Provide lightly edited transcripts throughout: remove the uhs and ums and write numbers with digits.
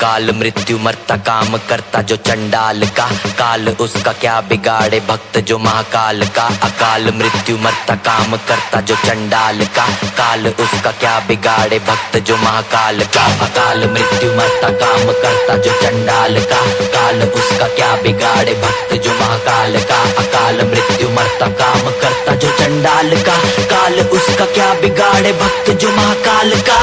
अकाल मृत्यु मरता काम करता जो चंडाल का, काल उसका क्या बिगाड़े भक्त जो महाकाल का। अकाल मृत्यु मरता काम करता जो चंडाल का, काल उसका क्या बिगाड़े भक्त जो महाकाल का। अकाल मृत्यु मरता काम करता जो चंडाल का, काल उसका क्या बिगाड़े भक्त जो महाकाल का। अकाल मृत्यु मरता काम करता जो चंडाल का, काल उसका क्या बिगाड़े भक्त जो महाकाल का।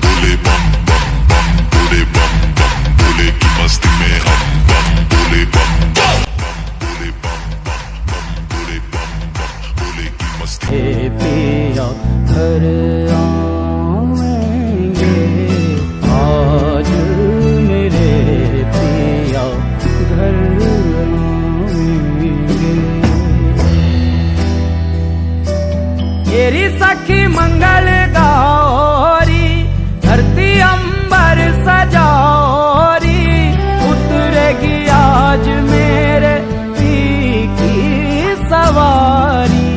बोले बम बम बम, बोले बम बम, बोले की मस्ती में हम बम, बोले बम बम बम, बोले बम बम बम, बोले बम बम, बोले की मस्ती। हे पिया घर आएंगे आज मेरे पिया घर आएंगे। तेरी सखी मंगल गौरी धरती अंबर सजौरी, उतरेगी आज मेरे पी की सवारी।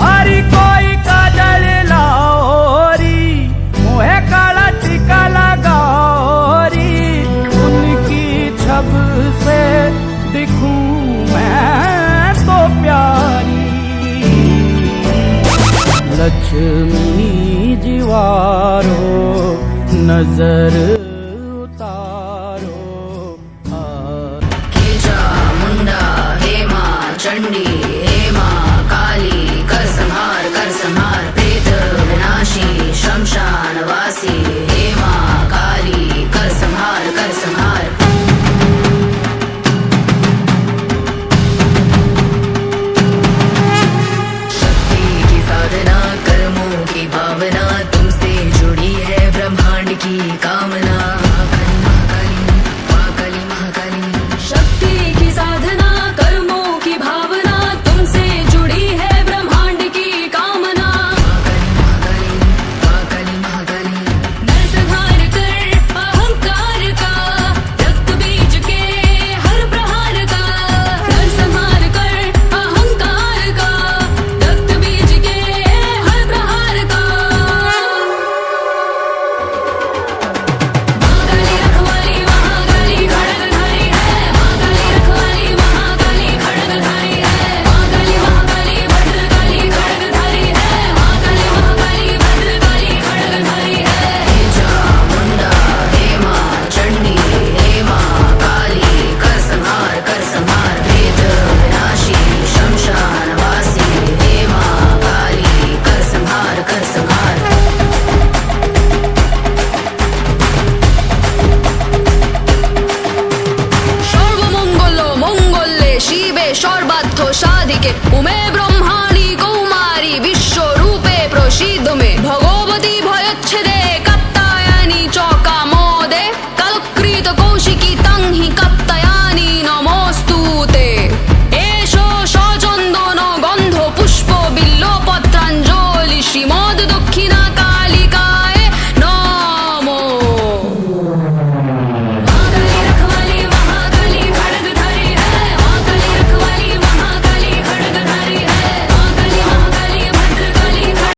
हरी कोई काजल लाओरी मोहे काला टीका लगाओरी, उनकी छब से दिखूं मैं तो प्यारी। लक्ष्मी जीवारो नजर उतारो। मुंडा हेमा चंडी हेमा काली कर संहार प्रेत विनाशी शमशान वासी। हेमा काली कर संहार कर संहार। शक्ति की साधना कर्मों की भावना, तुमसे जुड़ी है ब्रह्मांड की कामना। महाकाली महाकाली शक्ति की साधना कर्मों की भावना, तुमसे जुड़ी है ब्रह्मांड की कामना। महाकाली महाकाली नरसंहार कर अहंकार का, रक्त बीज के हर प्रहार का। नरसंहार कर अहंकार का, रक्त बीज के हर प्रहार का। महाकाली रखवाली महाकाली खड्गधारी है, महाकाली रखवाली महाकाली खड्गधारी है। महाकाली महाकाली भद्रकाली खड्गधारी है, महाकाली महाकाली भद्रकाली खड्गधारी है। हेजा मुंडा हेमा चंडी हेमा काली कर संहार प्रेत विनाशी शमशान वासी। हेमा काली कर संहार कर संहार। সর্বমঙ্গল মঙ্গলে শিবে সর্বার্থ